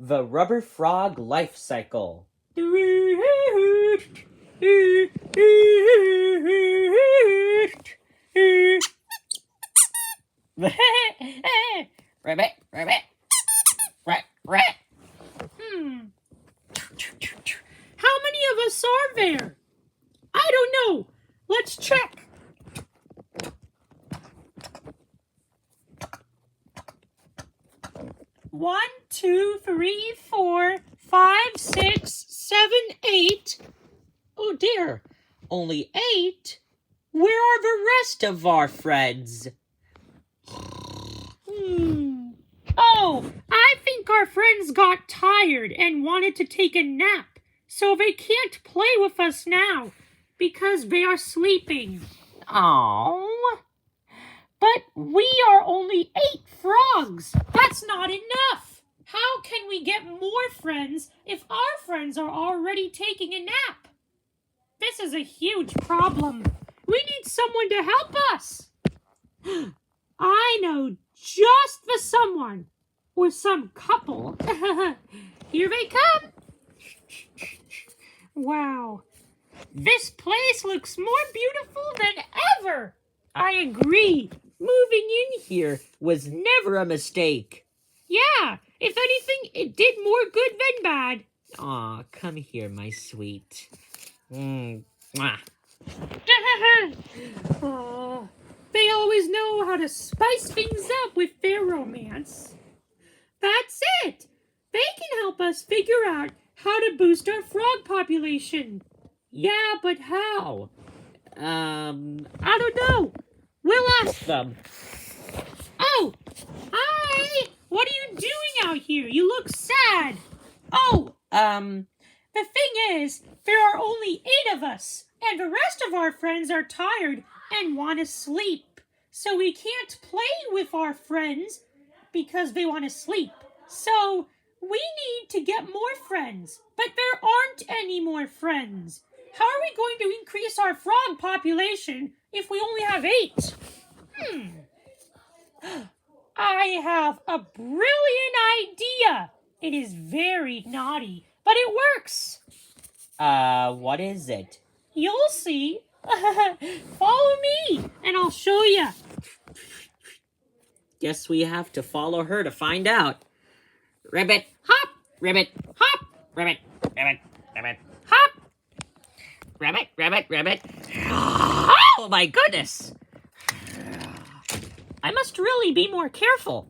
The Rubber Frog Life Cycle. Rabbit, rabbit, rat, rat. How many of us are there? I don't know. Let's check. 1, 2, 3, 4, 5, 6, 7, 8. Oh dear, only 8? Where are the rest of our friends? Oh, I think our friends got tired and wanted to take a nap, so they can't play with us now because they are sleeping. Oh, But we are only 8 frogs. That's not enough. How can we get more friends if our friends are already taking a nap? This is a huge problem. We need someone to help us. I know just the someone, or some couple. Here they come. Wow, this place looks more beautiful than ever. I agree. moving in here was never a mistake. Yeah, if anything, it did more good than bad. Aw, come here, my sweet. Mwah. Oh, they always know how to spice things up with their romance. That's it. They can help us figure out how to boost our frog population. Yeah, but how? I don't know. We'll ask them. Oh, hi. What are you doing out here? You look sad. Oh, the thing is, there are only 8 of us, and the rest of our friends are tired and want to sleep. So we can't play with our friends because they want to sleep. So we need to get more friends, but there aren't any more friends. How are we going to increase our frog population if we only have 8? I have a brilliant idea. It is very naughty, but it works. What is it? You'll see. Follow me, and I'll show you. Guess we have to follow her to find out. Ribbit, hop, ribbit, hop, ribbit, ribbit, ribbit, hop. Rabbit, rabbit, rabbit. Oh my goodness! I must really be more careful.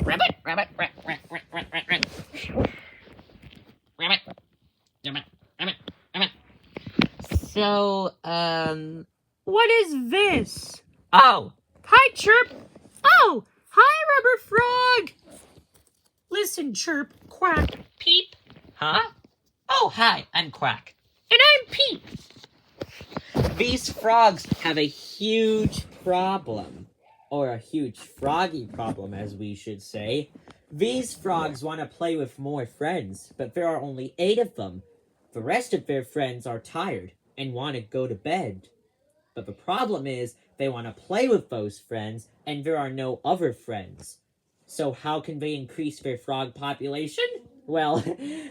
Rabbit, rabbit, rabbit, rabbit, rabbit, rabbit. Rabbit, rabbit, rabbit, rabbit. So, What is this? oh, Hi, Chirp. Oh, hi, Rubber Frog. Listen, Chirp, Quack, Peep, huh? Oh, hi, I'm Quack. and I'm Peep. These frogs have a huge problem. Or a huge froggy problem, as we should say. These frogs want to play with more friends, but there are only 8 of them. The rest of their friends are tired and want to go to bed. But the problem is, they want to play with those friends, and there are no other friends. So how can they increase their frog population? Well,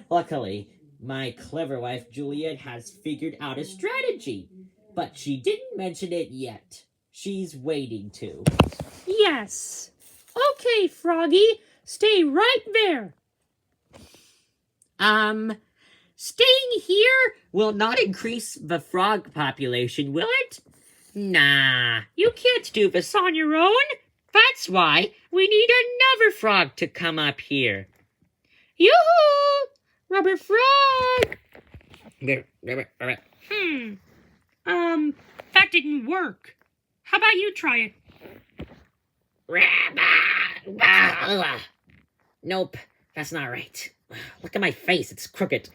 luckily, my clever wife Juliet has figured out a strategy. But she didn't mention it yet. She's waiting to. Yes. Okay, Froggy, stay right there. Staying here will not increase the frog population, will it? Nah, you can't do this on your own. That's why we need another frog to come up here. Yoo-hoo! Rubber frog! That didn't work. How about you try it? Nope, that's not right. Look at my face, it's crooked.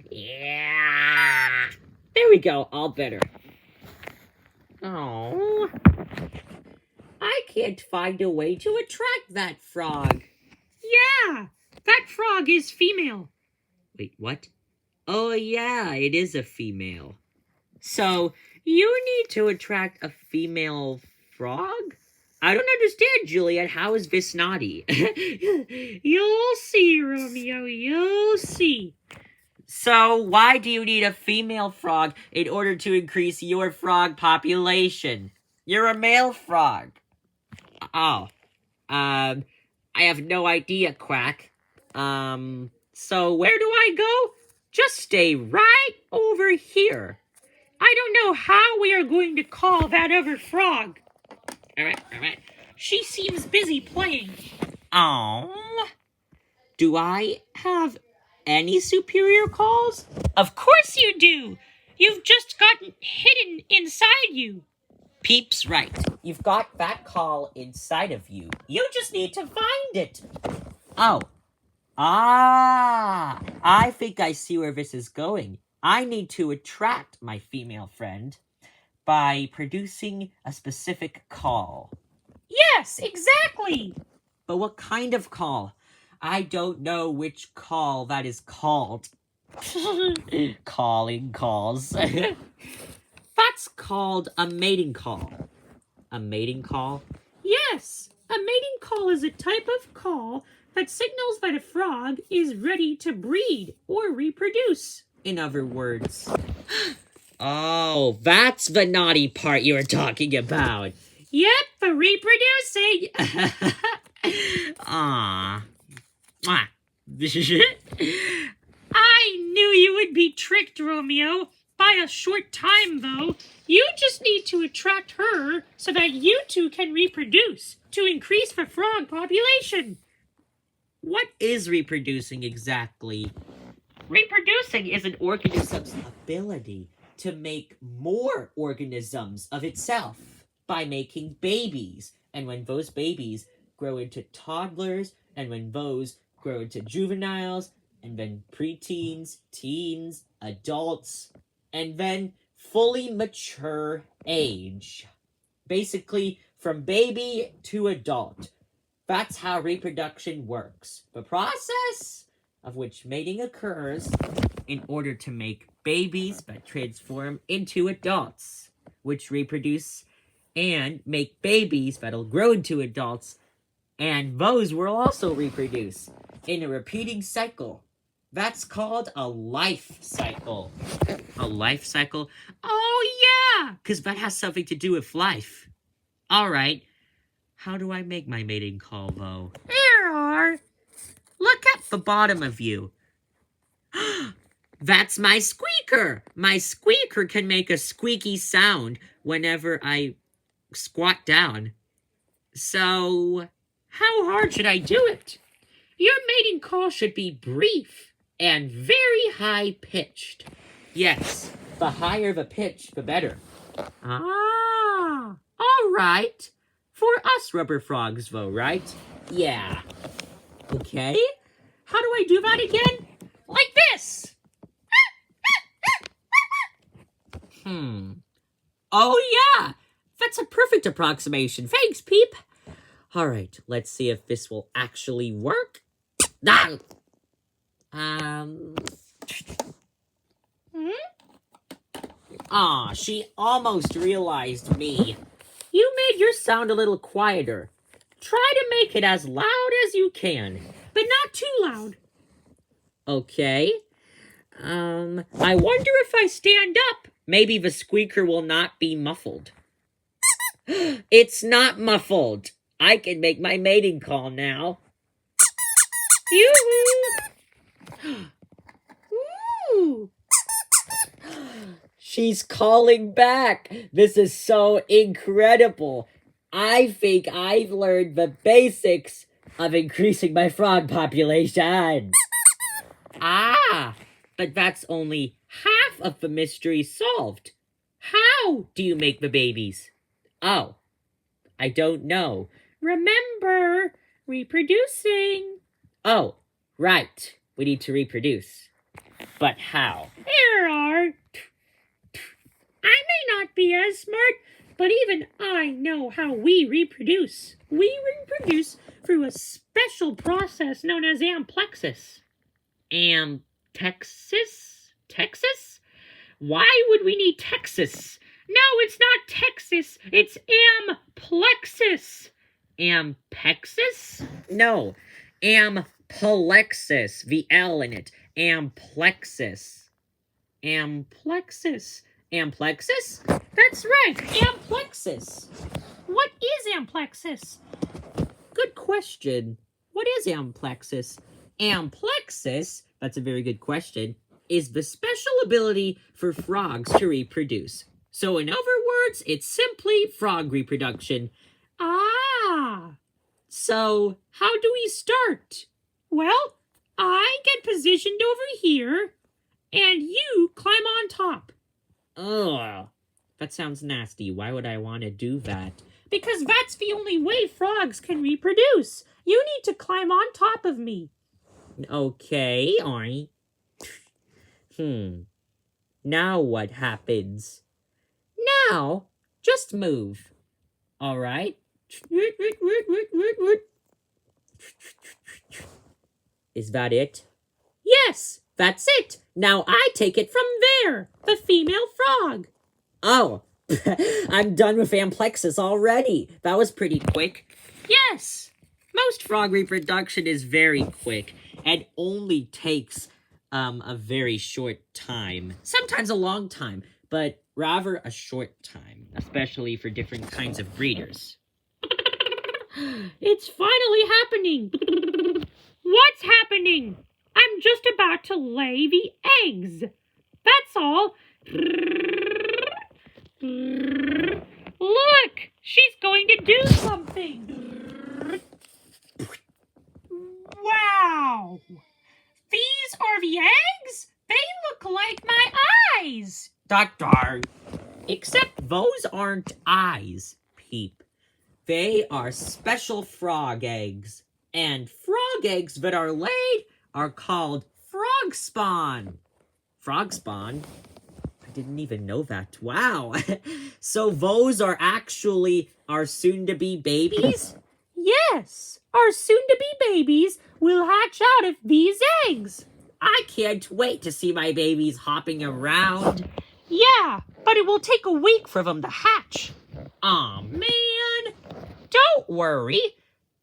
Yeah. There we go, all better. Oh, I can't find a way to attract that frog. Yeah, that frog is female. Wait, what? Oh yeah, it is a female. So, you need to attract a female frog? I don't understand, Juliet. How is this naughty? You'll see, Romeo, you'll see. So, why do you need a female frog in order to increase your frog population? You're a male frog. Oh. I have no idea, Quack. So where do I go? Just stay right over here. I don't know how we are going to call that other frog. All right. She seems busy playing. Oh. Do I have any superior calls? Of course you do. You've just gotten hidden inside you. Peep's right. You've got that call inside of you. You just need to find it. Oh. Ah. I think I see where this is going. I need to attract my female friend by producing a specific call. Yes, exactly. But what kind of call? I don't know which call that is called. Calling calls. That's called a mating call. A mating call? Yes, a mating call is a type of call that signals that a frog is ready to breed or reproduce. In other words... Oh, that's the naughty part you were talking about. Yep, the reproducing. Aww. I knew you would be tricked, Romeo. By a short time, though. You just need to attract her so that you two can reproduce to increase the frog population. What is reproducing exactly? Reproducing is an Organism's ability to make more organisms of itself by making babies. And when those babies grow into toddlers, and when those grow into juveniles, and then preteens, teens, adults, and then fully mature age. Basically, from baby to adult. That's how reproduction works. The process of which mating occurs in order to make babies that transform into adults, which reproduce and make babies that'll grow into adults, and those will also reproduce in a repeating cycle. That's called a life cycle. A life cycle? Oh, yeah! Because that has something to do with life. All right. How do I make my mating call, though? There are. Look at the bottom of you. That's my squeaker. My squeaker can make a squeaky sound whenever I squat down. So, how hard should I do it? Your mating call should be brief and very high-pitched. Yes, the higher the pitch, the better. Ah, all right. For us rubber frogs, though, right? Yeah. Okay. How do I do that again? Like this. Oh, yeah. That's a perfect approximation. Thanks, Peep. All right, let's see if this will actually work. Aw, she almost realized me. You made your sound a little quieter. Try to make it as loud as you can, but not too loud. Okay. I wonder if I stand up, maybe the squeaker will not be muffled. It's not muffled. I can make my mating call now. Yoo-hoo! Ooh! She's calling back. This is so incredible. I think I've learned the basics of increasing my frog population. Ah, but that's only half of the mystery solved. How do you make the babies? Oh, I don't know. Remember, reproducing. Oh, right. We need to reproduce. But how? There are. I may not be as smart, but even I know how we reproduce. We reproduce through a special process known as amplexus. Texas? Why would we need Texas? No, it's not Texas. It's amplexus. Ampexus? No, amplexus. The L in it. Amplexus. Amplexus. Amplexus? That's right, amplexus. What is amplexus? Good question. What is amplexus? Amplexus, that's a very good question, is the special ability for frogs to reproduce. So in other words, it's simply frog reproduction. Ah. So how do we start? Well, I get positioned over here, and you climb on top. Ugh, that sounds nasty. Why would I want to do that? Because that's the only way frogs can reproduce. You need to climb on top of me. Okay, alright. Now what happens? Now, just move. Alright? Is that it? Yes, That's it! now I take it from there, the female frog. Oh, I'm done with amplexus already. That was pretty quick. Yes. Most frog reproduction is very quick and only takes a very short time. Sometimes a long time, but rather a short time, especially for different kinds of breeders. It's finally happening. What's happening? I'm just about to lay the eggs. That's all. Look, she's going to do something. Wow. These are the eggs? They look like my eyes. Doctor! Except those aren't eyes, Peep. They are special frog eggs. And frog eggs that are laid are called frog spawn. Frog spawn? I didn't even know that. Wow. So those are actually our soon-to-be babies? Yes, our soon-to-be babies will hatch out of these eggs. I can't wait to see my babies hopping around. Yeah, but it will take a week for them to hatch. Aw, man. Don't worry.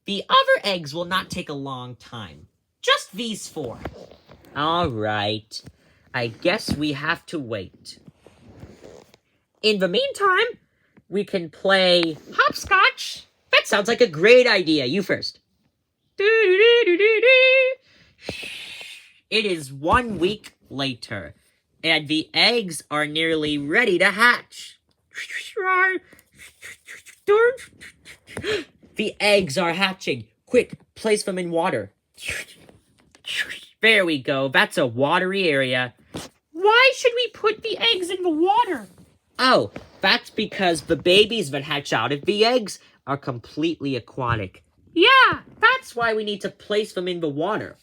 The other eggs will not take a long time. Just these 4. All right. I guess we have to wait. In the meantime, we can play hopscotch. That sounds like a great idea. You first. It is 1 week later, and the eggs are nearly ready to hatch. The eggs are hatching. Quick, place them in water. There we go. That's a watery area. Why should we put the eggs in the water? Oh, that's because the babies that hatch out of the eggs are completely aquatic. Yeah, That's why we need to place them in the water.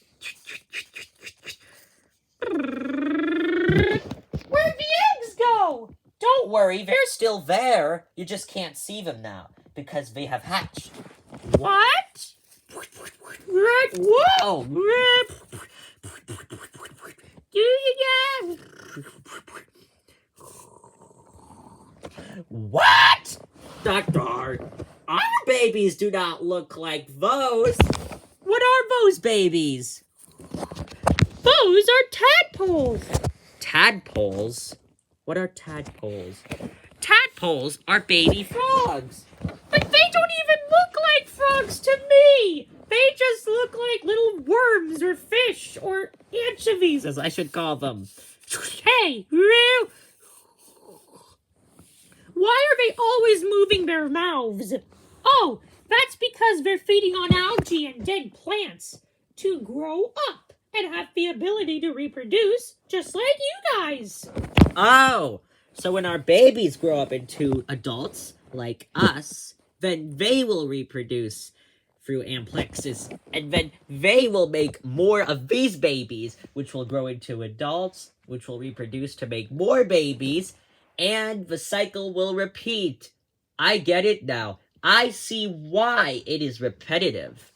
where'd the eggs go? Don't worry, they're still there. You just can't see them now because they have hatched. What? Whoa! What? Doctor, our babies do not look like those. What are those babies? Those are tadpoles. Tadpoles? What are tadpoles? Tadpoles are baby frogs. But they don't even look like frogs to me. They just look like little worms or fish or anchovies. As I should call them. Hey, why are they always moving their mouths? Oh, that's because they're feeding on algae and dead plants to grow up and have the ability to reproduce just like you guys. Oh, so when our babies grow up into adults like us, then they will reproduce through amplexus, and then they will make more of these babies, which will grow into adults, which will reproduce to make more babies, and the cycle will repeat. I get it now. I see why it is repetitive.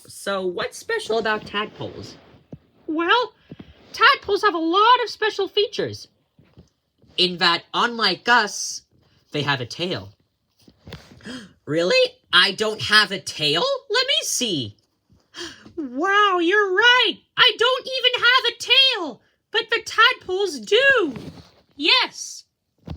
So, what's special about tadpoles? Well, tadpoles have a lot of special features. in that, unlike us, they have a tail. Really? I don't have a tail? Let me see. Wow, you're right. I don't even have a tail, but the tadpoles do. Yes.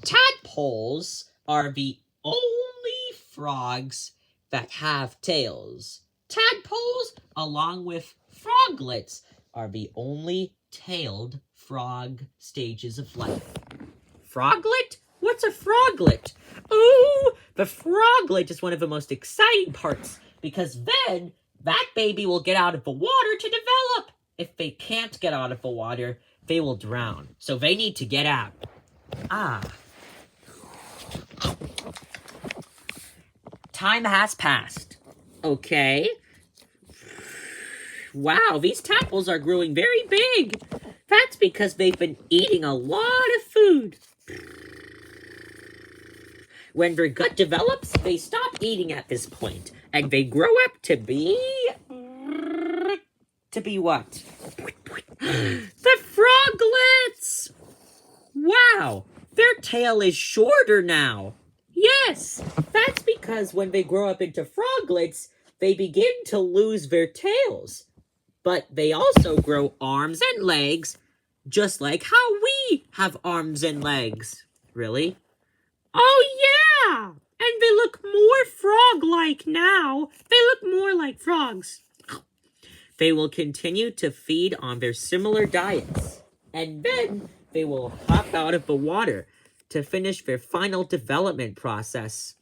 Tadpoles are the only frogs that have tails. Tadpoles, along with froglets, are the only tailed frog stages of life. Froglet? What's a froglet? Ooh, the froglet is one of the most exciting parts because then that baby will get out of the water to develop. If they can't get out of the water, they will drown. So they need to get out. Time has passed. Okay. Wow, these tadpoles are growing very big. That's because they've been eating a lot of food. When their gut develops, they stop eating at this point, and they grow up to be... To be what? The froglets! Wow, their tail is shorter now. Yes, that's because when they grow up into froglets, they begin to lose their tails. But they also grow arms and legs, just like how we have arms and legs. Really? Oh, yeah. And they look more frog-like now. They look more like frogs. They will continue to feed on their similar diets, and then they will hop out of the water to finish their final development process.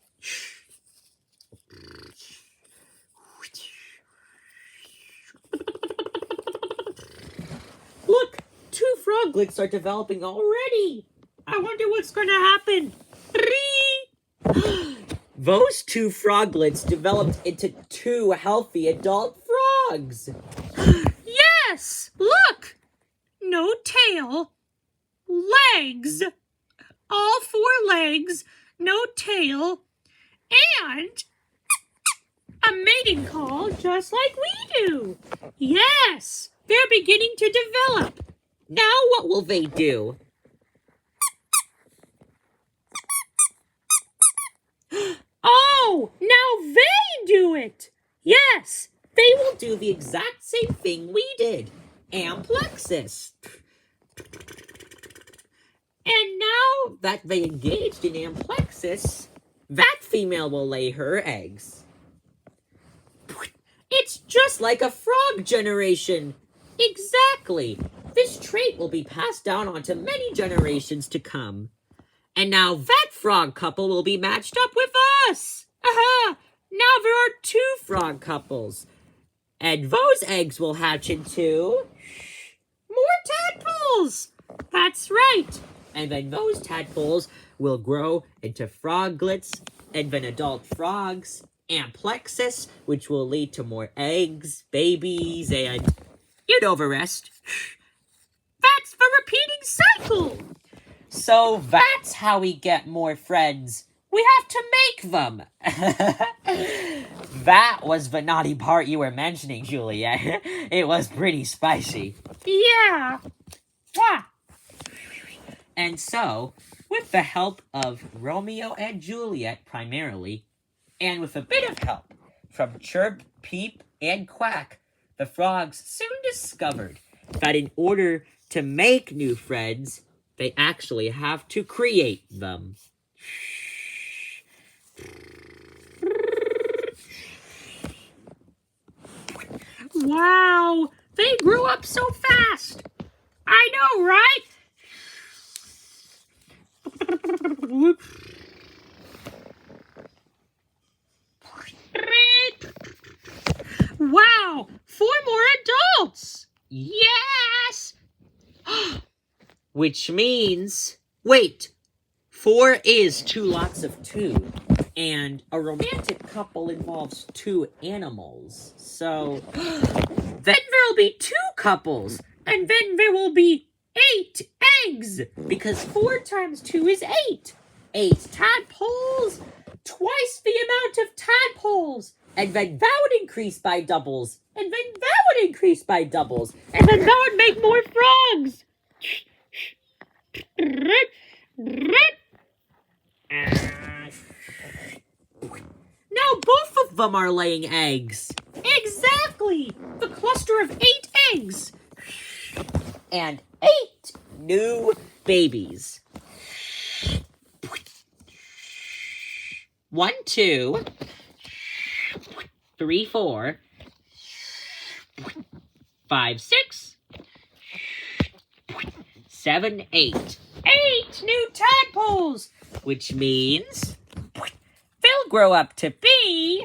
Look, 2 froglets are developing already. I wonder what's going to happen. 3. Those 2 froglets developed into 2 healthy adult frogs. Yes, look. No tail. Legs. All 4 legs. No tail. And a mating call just like we do. Yes, they're beginning to develop. Now what will they do? Oh, now they do it. Yes, They will do the exact same thing we did. Amplexus. And now that they engaged in amplexus, that female will lay her eggs. It's just like a frog generation. Exactly. This trait will be passed down onto many generations to come. And now that frog couple will be matched up with us. Aha! Now there are 2 frog couples. And those eggs will hatch into more tadpoles. That's right. And then those tadpoles will grow into froglets, and then adult frogs, amplexus, which will lead to more eggs, babies, and you know the rest. that's the repeating cycle. So that's how we get more friends. We have to make them. That was the naughty part you were mentioning, Julia. It was pretty spicy. Yeah. Wow. And so, with the help of Romeo and Juliet primarily, and with a bit of help from Chirp, Peep, and Quack, the frogs soon discovered that in order to make new friends, they actually have to create them. Wow. They grew up so fast. I know, right? Wow, 4 more adults. Yes. Which means, wait, 4 is 2 lots of 2. And a romantic couple involves 2 animals. So, then there'll be 2 couples. And then there will be 8 eggs. Because 4 times 2 is 8. 8 tadpoles, twice the amount of tadpoles. And then that would increase by doubles. And then that would increase by doubles. And then that would make more frogs. Now both of them are laying eggs. Exactly! The cluster of 8 eggs. And 8 new babies. 1, 2, 3, 4, 5, 6, 7, 8. 8 new tadpoles, Which means they'll grow up to be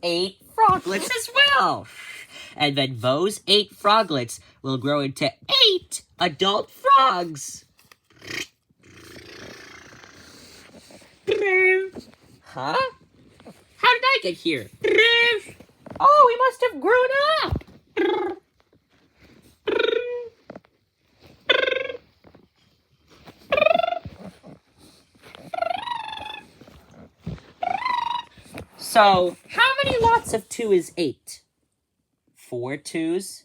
8 froglets as well. And then those 8 froglets will grow into 8 adult frogs. Huh? How did I get here? Oh, we must have grown up. So, how many lots of 2 is 8? 4 2s?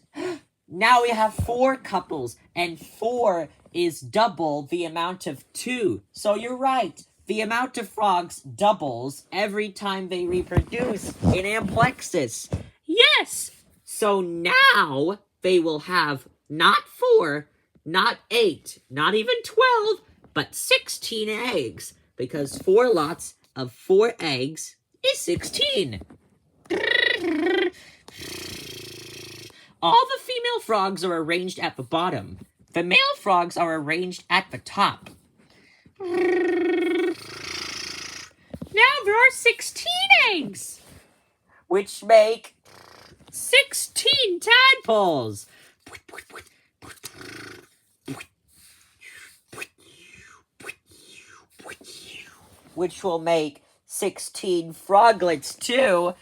Now we have 4 couples, and 4 is double the amount of 2. So you're right. The amount of frogs doubles every time they reproduce in Amplexus. yes! So now they will have not 4, not 8, not even 12, but 16 eggs. Because 4 lots of 4 eggs is 16. All the female frogs are arranged at the bottom. The male frogs are arranged at the top. Now there are 16 eggs! Which make 16 tadpoles. Which will make 16 froglets too.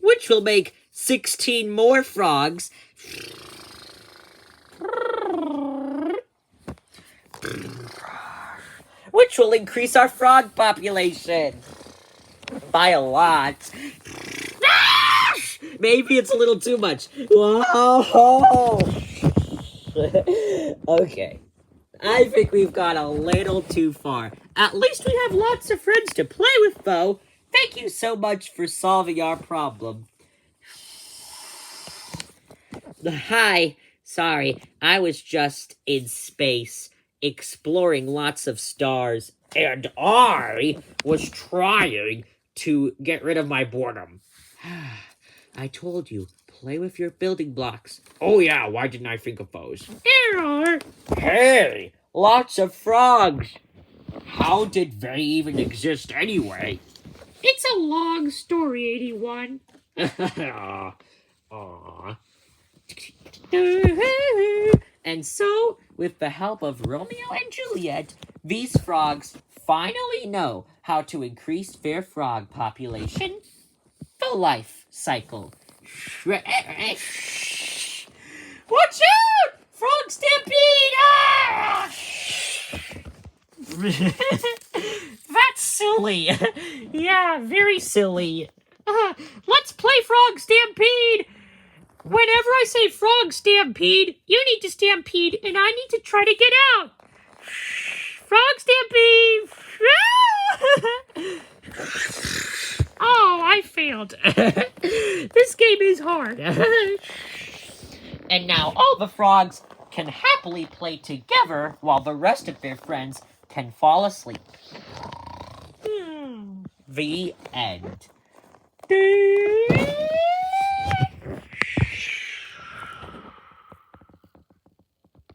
Which will make 16 more frogs. Which will increase our frog population by a lot. Maybe it's a little too much. Whoa! Okay. I think we've gone a little too far. At least we have lots of friends to play with, though. Thank you so much for solving our problem. Hi. Sorry, I was just in space, exploring lots of stars, and I was trying to get rid of my boredom. I told you, play with your building blocks. Oh yeah, why didn't I think of those? Error! Hey, lots of frogs. How did they even exist anyway? It's a long story, 81. Aww. And so, with the help of Romeo and Juliet, these frogs finally know how to increase their frog population. The life cycle. Watch out! Frog stampede! Ah! That's silly. Yeah, very silly. Let's play Frog Stampede. Whenever I say Frog Stampede, you need to stampede, and I need to try to get out. Frog Stampede. Oh, I failed. This game is hard. And now all the frogs can happily play together while the rest of their friends can fall asleep. The end.